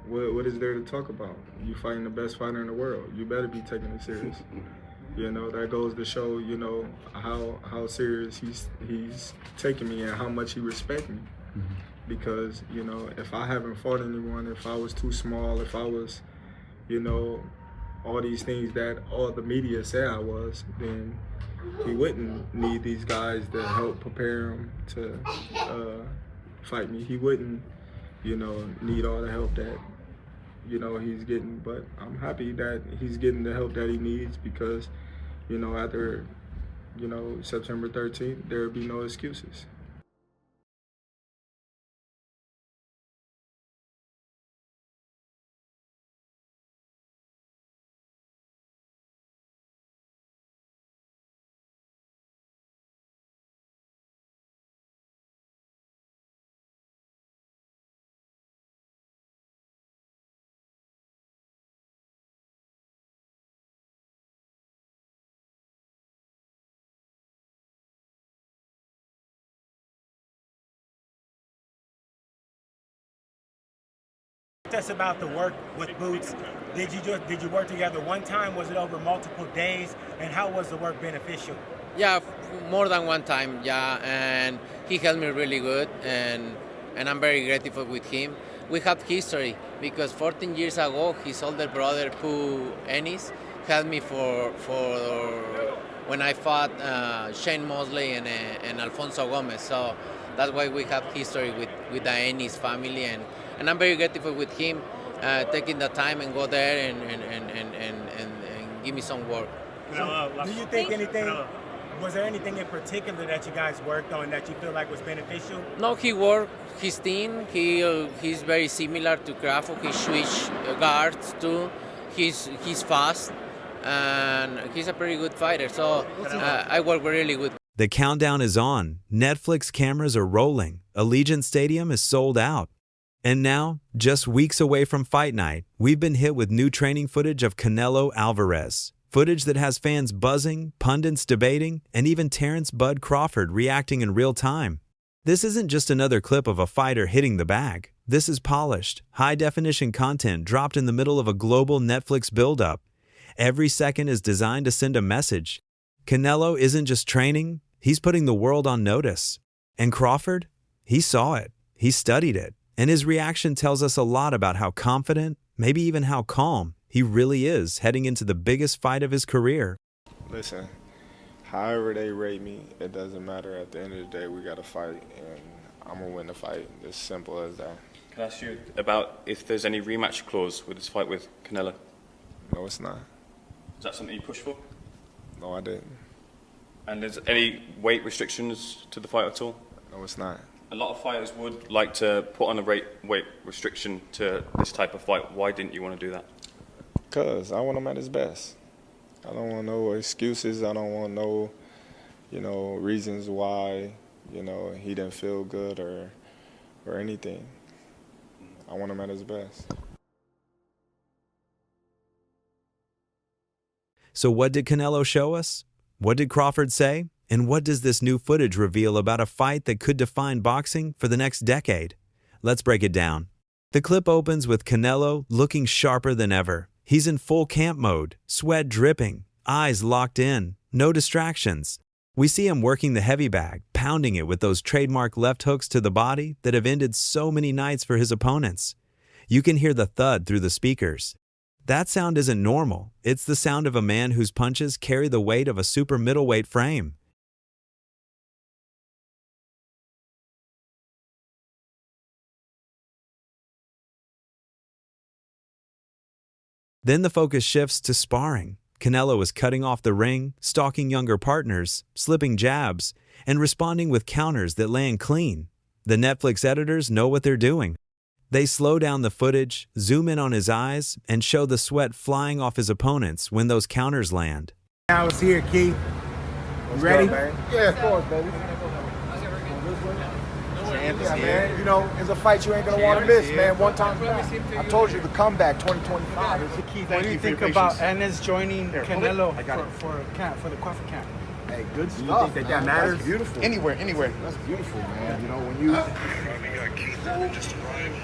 what is there to talk about? You fighting the best fighter in the world. You better be taking it serious. You know, that goes to show, you know, how serious he's taking me and how much he respects me. Because, you know, if I haven't fought anyone, if I was too small, if I was, you know, all these things that all the media said I was, then he wouldn't need these guys to help prepare him to fight me. He wouldn't, you know, need all the help that, you know, he's getting. But I'm happy that he's getting the help that he needs because, you know, after, you know, September 13th, there'll be no excuses. Us about the work with Boots. Did you work together one time? Was it over multiple days? And how was the work beneficial? Yeah, more than one time. Yeah, and he helped me really good, and I'm very grateful with him. We have history because 14 years ago, his older brother, Pooh Ennis, helped me for when I fought Shane Mosley and Alfonso Gomez. So that's why we have history with the Ennis family, and I'm very grateful with him taking the time and go there and give me some work. So, do you think anything? Was there anything in particular that you guys worked on that you feel like was beneficial? No, he worked his team. He's very similar to Crawford. He switched guards too. He's fast and he's a pretty good fighter. So I work really good. The countdown is on. Netflix cameras are rolling. Allegiant Stadium is sold out. And now, just weeks away from fight night, we've been hit with new training footage of Canelo Alvarez. Footage that has fans buzzing, pundits debating, and even Terence "Bud" Crawford reacting in real time. This isn't just another clip of a fighter hitting the bag. This is polished, high-definition content dropped in the middle of a global Netflix build-up. Every second is designed to send a message. Canelo isn't just training, he's putting the world on notice. And Crawford? He saw it. He studied it. And his reaction tells us a lot about how confident, maybe even how calm, he really is heading into the biggest fight of his career. Listen, however they rate me, it doesn't matter. At the end of the day, we got to fight, and I'm going to win the fight. As simple as that. Can I ask you about if there's any rematch clause with this fight with Canelo? No, it's not. Is that something you push for? No, I didn't. And there's any weight restrictions to the fight at all? No, it's not. A lot of fighters would like to put on a weight restriction to this type of fight. Why didn't you want to do that? Because I want him at his best. I don't want no excuses. I don't want no, reasons why, he didn't feel good or anything. I want him at his best. So what did Canelo show us? What did Crawford say? And what does this new footage reveal about a fight that could define boxing for the next decade? Let's break it down. The clip opens with Canelo looking sharper than ever. He's in full camp mode, sweat dripping, eyes locked in, no distractions. We see him working the heavy bag, pounding it with those trademark left hooks to the body that have ended so many nights for his opponents. You can hear the thud through the speakers. That sound isn't normal. It's the sound of a man whose punches carry the weight of a super middleweight frame. Then the focus shifts to sparring. Canelo is cutting off the ring, stalking younger partners, slipping jabs, and responding with counters that land clean. The Netflix editors know what they're doing. They slow down the footage, zoom in on his eyes, and show the sweat flying off his opponents when those counters land. Now it's here, Keith. You ready? Yeah, of course, baby. Yeah, man. It's a fight you ain't gonna want to miss, man. One time. I told you the comeback 2025. What do you think about Ennis joining Canelo for the Crawford camp? Hey, good stuff. You think that matters? That's beautiful. Anywhere. That's beautiful, man. When you. We got Keith just arrived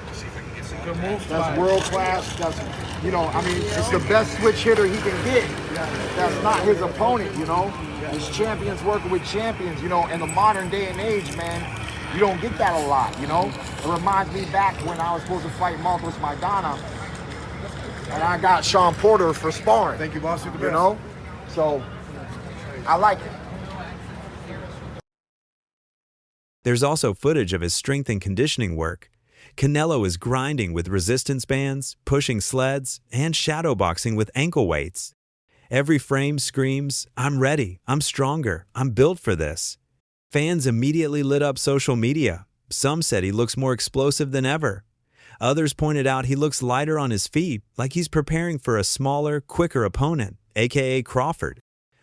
to see if I can get That's world class. That's, you know, I mean, it's the best switch hitter he can get. That's not his opponent, you know. It's champions working with champions, you know. In the modern day and age, man, you don't get that a lot, you know. It reminds me back when I was supposed to fight Marcos Maidana, and I got Sean Porter for sparring. Thank you, boss. You're the You best. know, so I like it. There's also footage of his strength and conditioning work. Canelo is grinding with resistance bands, pushing sleds, and shadowboxing with ankle weights. Every frame screams, "I'm ready, I'm stronger, I'm built for this." Fans immediately lit up social media. Some said he looks more explosive than ever. Others pointed out he looks lighter on his feet, like he's preparing for a smaller, quicker opponent, aka Crawford.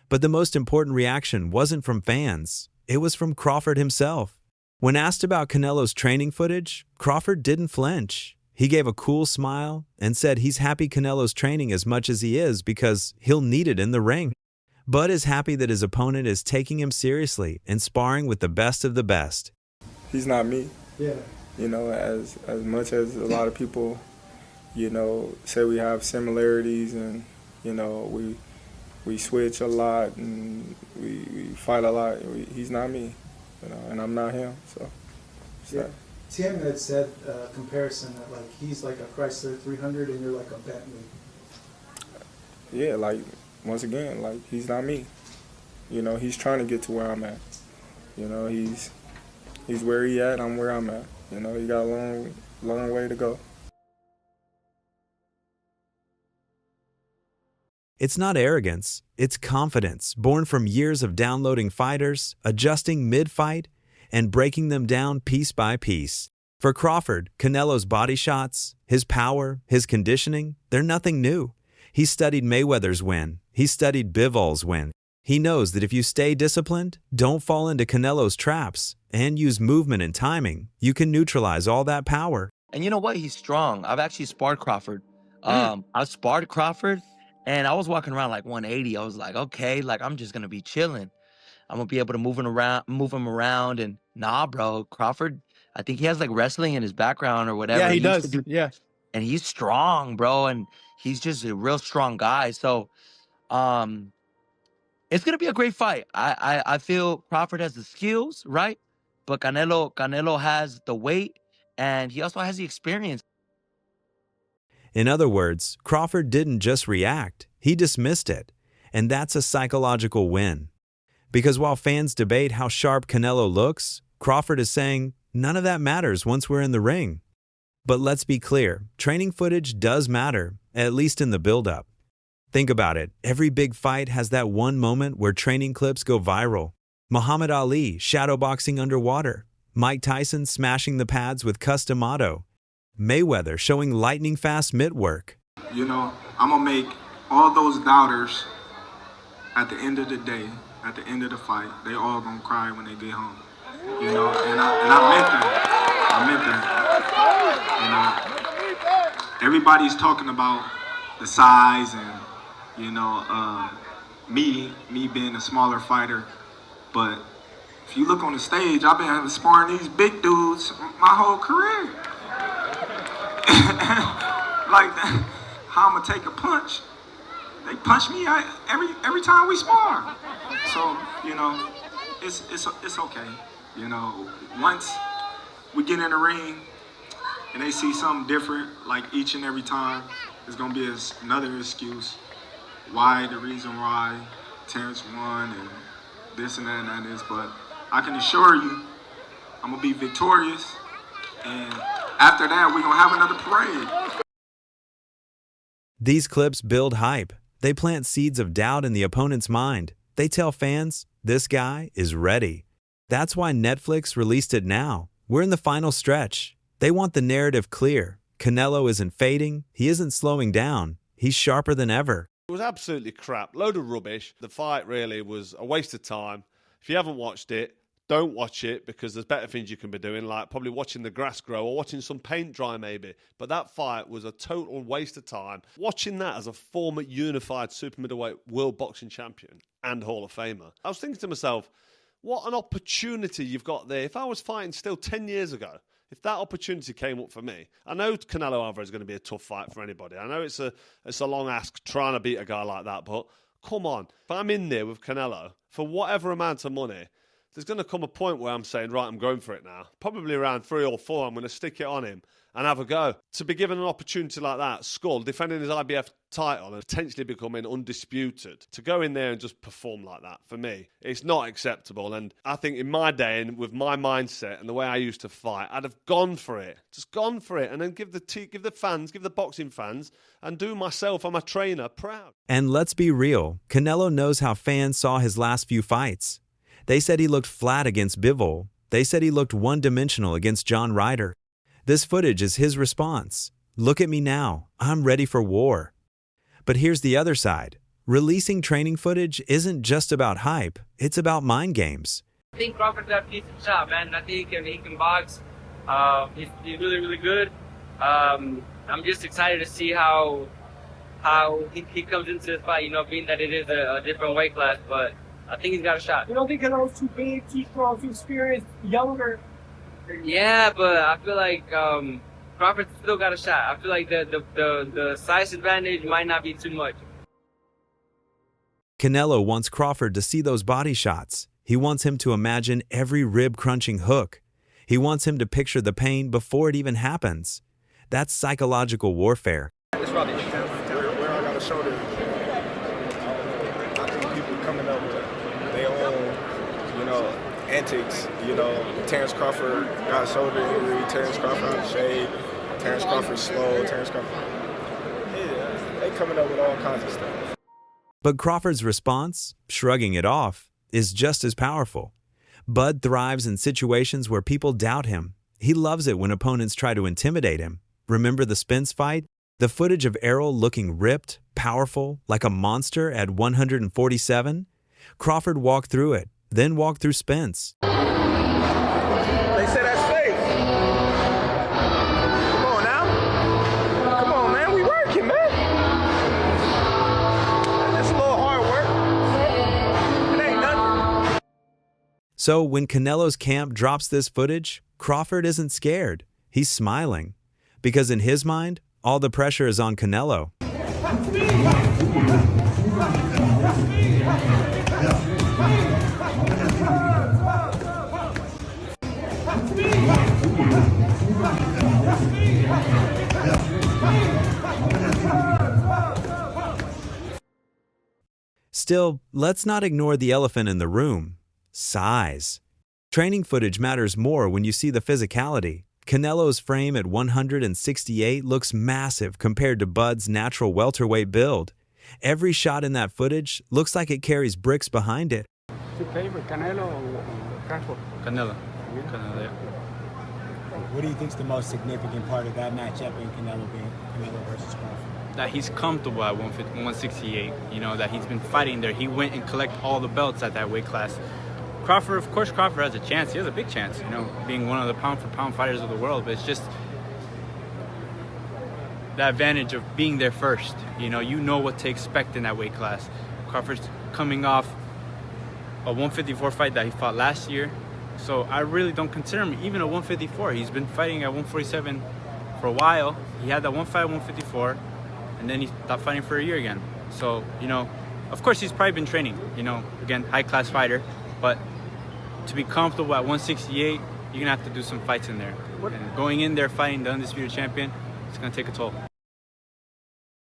But the most important reaction wasn't from fans. It was from Crawford himself. When asked about Canelo's training footage, Crawford didn't flinch. He gave a cool smile and said he's happy Canelo's training as much as he is because he'll need it in the ring. Bud is happy that his opponent is taking him seriously and sparring with the best of the best. He's not me. Yeah. You know, as much as a lot of people, you know, say we have similarities and, you know, we switch a lot and we fight a lot. He's not me, you know, and I'm not him. So. Yeah. Tim had said comparison that like he's like a Chrysler 300 and you're like a Bentley. Yeah, like once again, like he's not me. You know, he's trying to get to where I'm at. You know, he's where he at. I'm where I'm at. You know, he got a long way to go. It's not arrogance, it's confidence born from years of downloading fighters, adjusting mid-fight, and breaking them down piece by piece. For Crawford, Canelo's body shots, his power, his conditioning, they're nothing new. He studied Mayweather's win. He studied Bivol's win. He knows that if you stay disciplined, don't fall into Canelo's traps, and use movement and timing, you can neutralize all that power. And you know what? He's strong. I've actually sparred Crawford. I've sparred Crawford, and I was walking around like 180. I was like, okay, like I'm just gonna be chilling. I'm gonna be able to move him around, and nah, bro. Crawford, I think he has like wrestling in his background or whatever. Yeah, he used to does. Yeah. and he's strong, bro, and he's just a real strong guy. So, it's gonna be a great fight. I feel Crawford has the skills, right? But Canelo has the weight, and he also has the experience. In other words, Crawford didn't just react, he dismissed it. And that's a psychological win. Because while fans debate how sharp Canelo looks, Crawford is saying, none of that matters once we're in the ring. But let's be clear, training footage does matter, at least in the build-up. Think about it, every big fight has that one moment where training clips go viral. Muhammad Ali shadowboxing underwater, Mike Tyson smashing the pads with Customado, Mayweather showing lightning-fast mitt work. You know, I'm going to make all those doubters at the end of the day, at the end of the fight, they all going to cry when they get home. You know, and I meant that. I meant that. You know, everybody's talking about the size and, you know, me being a smaller fighter. But if you look on the stage, I've been sparring these big dudes my whole career. Like, how I'm gonna take a punch? They punch me every time we spar. So, you know, it's okay. You know, once we get in the ring and they see something different, like each and every time, it's gonna be another excuse why, the reason why Terence won and this and that, but I can assure you, I'm gonna be victorious, and after that, we're gonna have another parade. These clips build hype. They plant seeds of doubt in the opponent's mind. They tell fans, this guy is ready. That's why Netflix released it now. We're in the final stretch. They want the narrative clear. Canelo isn't fading. He isn't slowing down. He's sharper than ever. It was absolutely crap. Load of rubbish. The fight really was a waste of time. If you haven't watched it, don't watch it because there's better things you can be doing, like probably watching the grass grow or watching some paint dry maybe. But that fight was a total waste of time. Watching that as a former unified super middleweight world boxing champion and Hall of Famer, I was thinking to myself, what an opportunity you've got there. If I was fighting still 10 years ago, if that opportunity came up for me, I know Canelo Alvarez is going to be a tough fight for anybody. I know it's a long ask trying to beat a guy like that, but come on. If I'm in there with Canelo for whatever amount of money, there's going to come a point where I'm saying, right, I'm going for it now. Probably around 3 or 4, I'm going to stick it on him and have a go. To be given an opportunity like that, Skull, defending his IBF title and potentially becoming undisputed, to go in there and just perform like that, for me, it's not acceptable. And I think in my day and with my mindset and the way I used to fight, I'd have gone for it. Just gone for it and then give the fans, give the boxing fans, and do myself and my trainer proud. And let's be real, Canelo knows how fans saw his last few fights. They said he looked flat against Bivol. They said he looked one-dimensional against John Ryder. This footage is his response. Look at me now. I'm ready for war. But here's the other side. Releasing training footage isn't just about hype. It's about mind games. I think Crawford's got a decent shot, man. I think he can box. He's really, really good. I'm just excited to see how he comes into this fight, being that it is a different weight class, but I think he's got a shot. You don't think Canelo's too big, too strong, too experienced, younger? Yeah, but I feel like Crawford's still got a shot. I feel like the size advantage might not be too much. Canelo wants Crawford to see those body shots. He wants him to imagine every rib-crunching hook. He wants him to picture the pain before it even happens. That's psychological warfare. It's rubbish. Where I got a shoulder. I think people coming up with their own, antics. Terence Crawford got a shoulder injury. Terence Crawford out of shape. Terence Crawford slow. Terence Crawford. Yeah, they coming up with all kinds of stuff. But Crawford's response, shrugging it off, is just as powerful. Bud thrives in situations where people doubt him. He loves it when opponents try to intimidate him. Remember the Spence fight? The footage of Errol looking ripped, powerful, like a monster at 147? Crawford walked through it, then walked through Spence. They say that's fake. Come on now. Come on, man. We working, man. That's a little hard work. It ain't nothing. So when Canelo's camp drops this footage, Crawford isn't scared. He's smiling. Because in his mind, all the pressure is on Canelo. Still, let's not ignore the elephant in the room: size. Training footage matters more when you see the physicality. Canelo's frame at 168 looks massive compared to Bud's natural welterweight build. Every shot in that footage looks like it carries bricks behind it. Your favorite, Canelo or Crawford? Canelo. Canelo, yeah. What do you think is the most significant part of that matchup in Canelo being Canelo versus Crawford? That he's comfortable at 168, that he's been fighting there. He went and collected all the belts at that weight class. Crawford, of course, Crawford has a chance. He has a big chance, being one of the pound-for-pound fighters of the world. But it's just the advantage of being there first. You know what to expect in that weight class. Crawford's coming off a 154 fight that he fought last year. So I really don't consider him even a 154. He's been fighting at 147 for a while. He had that one fight at 154, and then he stopped fighting for a year again. So, of course, he's probably been training, again, high-class fighter. But to be comfortable at 168, you're going to have to do some fights in there. And going in there fighting the undisputed champion, it's going to take a toll.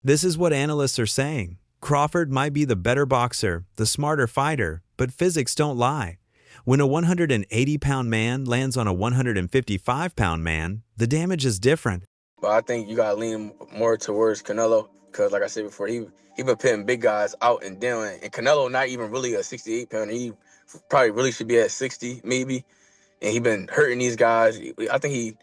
This is what analysts are saying. Crawford might be the better boxer, the smarter fighter, but physics don't lie. When a 180-pound man lands on a 155-pound man, the damage is different. But I think you got to lean more towards Canelo because, like I said before, he been putting big guys out and down. And Canelo not even really a 68-pounder. He probably really should be at 60, maybe. And he been hurting these guys. I think he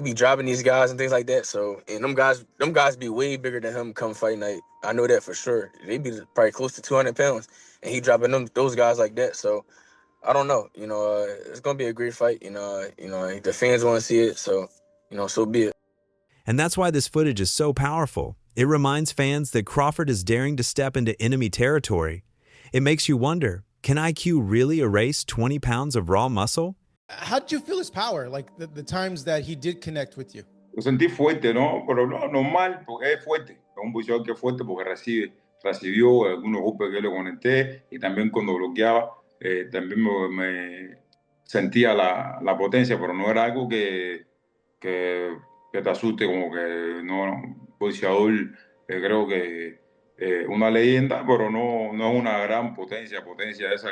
be dropping these guys and things like that. So, and them guys be way bigger than him come fight night. I know that for sure. They be probably close to 200 pounds. And he dropping those guys like that. So, I don't know. It's going to be a great fight. The fans want to see it. So, so be it. And that's why this footage is so powerful. It reminds fans that Crawford is daring to step into enemy territory. It makes you wonder, can IQ really erase 20 pounds of raw muscle? How did you feel his power, like the times that he did connect with you? Lo sentí fuerte, ¿no? Pero no, normal, porque es fuerte. Es un boxeador que es fuerte porque recibió algunos golpes que le conecté y también cuando bloqueaba, también me sentía la potencia, pero no era algo que te asuste, como que no, boxeador, creo que una leyenda, pero no es una gran potencia esa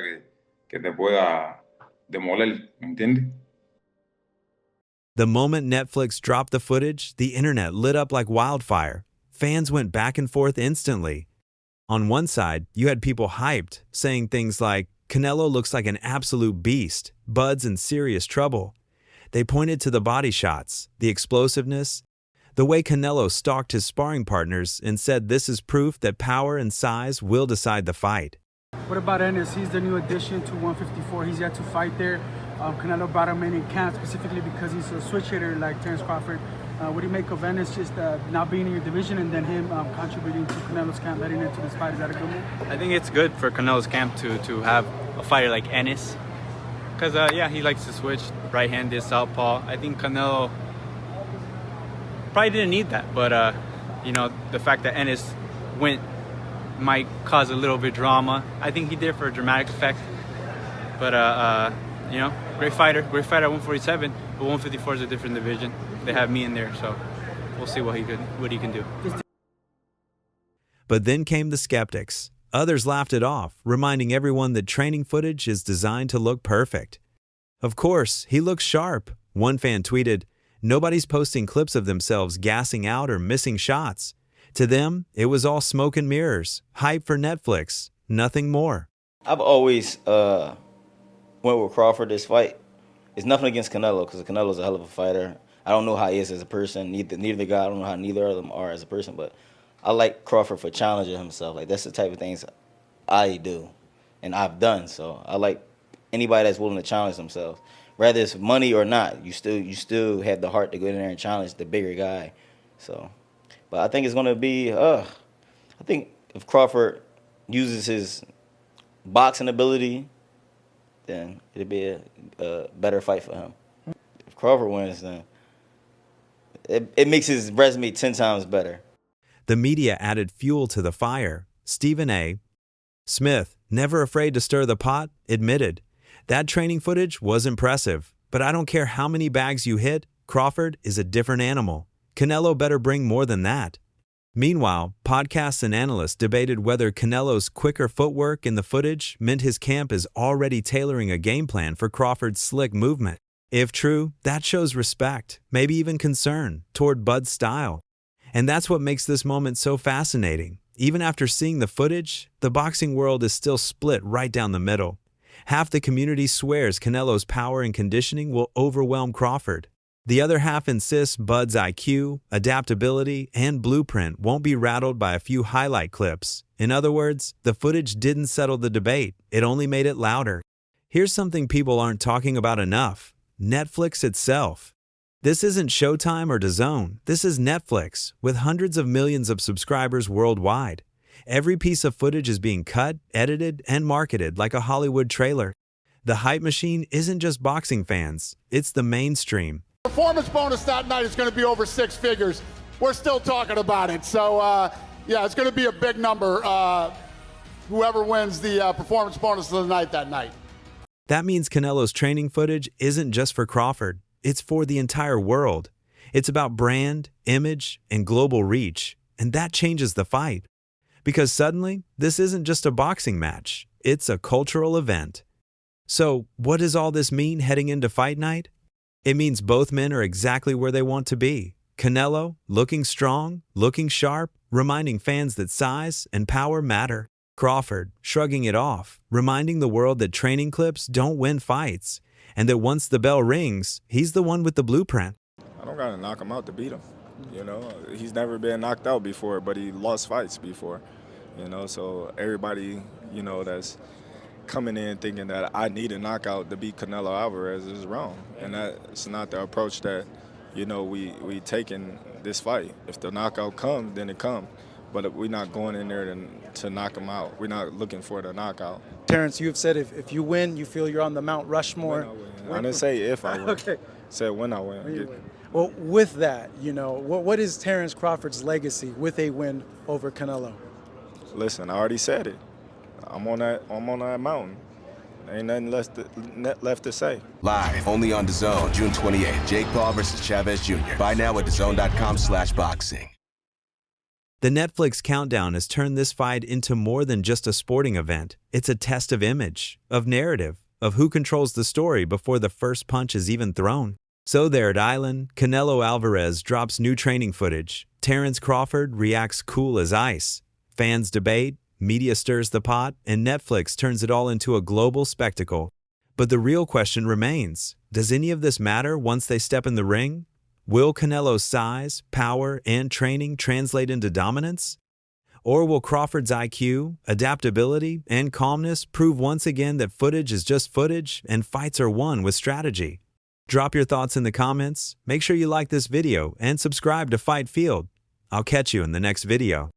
que te pueda demoler, ¿me entiendes? The moment Netflix dropped the footage, the internet lit up like wildfire. Fans went back and forth instantly. On one side, you had people hyped, saying things like, Canelo looks like an absolute beast, Bud's in serious trouble. They pointed to the body shots, the explosiveness, the way Canelo stalked his sparring partners and said this is proof that power and size will decide the fight. What about Ennis? He's the new addition to 154. He's yet to fight there. Canelo brought him in camp specifically because he's a switch hitter like Terence Crawford. What do you make of Ennis just not being in your division and then him contributing to Canelo's camp heading into this fight? Is that a good move? I think it's good for Canelo's camp to have a fighter like Ennis. Because, yeah, he likes to switch right-handed, southpaw. I think Canelo probably didn't need that. But, you know, the fact that Ennis went might cause a little bit drama. I think he did for a dramatic effect. But, you know, great fighter at 147. But 154 is a different division. They have me in there, so we'll see what he can do. But then came the skeptics. Others laughed it off, reminding everyone that training footage is designed to look perfect. Of course, he looks sharp. One fan tweeted, "Nobody's posting clips of themselves gassing out or missing shots. To them, it was all smoke and mirrors, hype for Netflix, nothing more." I've always went with Crawford this fight. It's nothing against Canelo, because Canelo's a hell of a fighter. I don't know how he is as a person. Neither the guy, I don't know how neither of them are as a person, but I like Crawford for challenging himself. Like, that's the type of things I do and I've done. So I like anybody that's willing to challenge themselves. Whether it's money or not, you still have the heart to go in there and challenge the bigger guy. So, but I think it's gonna be I think if Crawford uses his boxing ability, then it'll be a better fight for him. If Crawford wins, then it makes his resume 10 times better. The media added fuel to the fire. Stephen A. Smith, never afraid to stir the pot, admitted, "That training footage was impressive, but I don't care how many bags you hit, Crawford is a different animal. Canelo better bring more than that." Meanwhile, podcasts and analysts debated whether Canelo's quicker footwork in the footage meant his camp is already tailoring a game plan for Crawford's slick movement. If true, that shows respect, maybe even concern, toward Bud's style. And that's what makes this moment so fascinating. Even after seeing the footage, the boxing world is still split right down the middle. Half the community swears Canelo's power and conditioning will overwhelm Crawford. The other half insists Bud's IQ, adaptability, and blueprint won't be rattled by a few highlight clips. In other words, the footage didn't settle the debate, it only made it louder. Here's something people aren't talking about enough: Netflix itself. This isn't Showtime or DAZN. This is Netflix, with hundreds of millions of subscribers worldwide. Every piece of footage is being cut, edited, and marketed like a Hollywood trailer. The hype machine isn't just boxing fans, it's the mainstream. Performance bonus that night is going to be over 6 figures. We're still talking about it. So, yeah, it's going to be a big number, whoever wins the performance bonus of the night that night. That means Canelo's training footage isn't just for Crawford. It's for the entire world. It's about brand, image, and global reach. And that changes the fight. Because suddenly, this isn't just a boxing match. It's a cultural event. So, what does all this mean heading into fight night? It means both men are exactly where they want to be. Canelo, looking strong, looking sharp, reminding fans that size and power matter. Crawford, shrugging it off, reminding the world that training clips don't win fights, and that once the bell rings, he's the one with the blueprint. I don't gotta knock him out to beat him. You know, he's never been knocked out before, but he lost fights before. You know, so everybody, you know, that's coming in thinking that I need a knockout to beat Canelo Alvarez is wrong. And that's not the approach that, you know, we take in this fight. If the knockout comes, then it comes. But we're not going in there to knock him out. We're not looking for the knockout. Terence, you've said if you win, you feel you're on the Mount Rushmore I didn't say if I win. Okay. Said when I win. Well, with that, you know, what is Terence Crawford's legacy with a win over Canelo? Listen, I already said it. I'm on that mountain. Ain't nothing left to say. Live only on DAZN, June 28th. Jake Paul versus Chavez Jr. Buy now at DAZN.com/boxing. The Netflix countdown has turned this fight into more than just a sporting event. It's a test of image, of narrative, of who controls the story before the first punch is even thrown. So there at Island, Canelo Alvarez drops new training footage. Terence Crawford reacts cool as ice. Fans debate, media stirs the pot, and Netflix turns it all into a global spectacle. But the real question remains, does any of this matter once they step in the ring? Will Canelo's size, power, and training translate into dominance? Or will Crawford's IQ, adaptability, and calmness prove once again that footage is just footage and fights are won with strategy? Drop your thoughts in the comments, make sure you like this video, and subscribe to Fight Field. I'll catch you in the next video.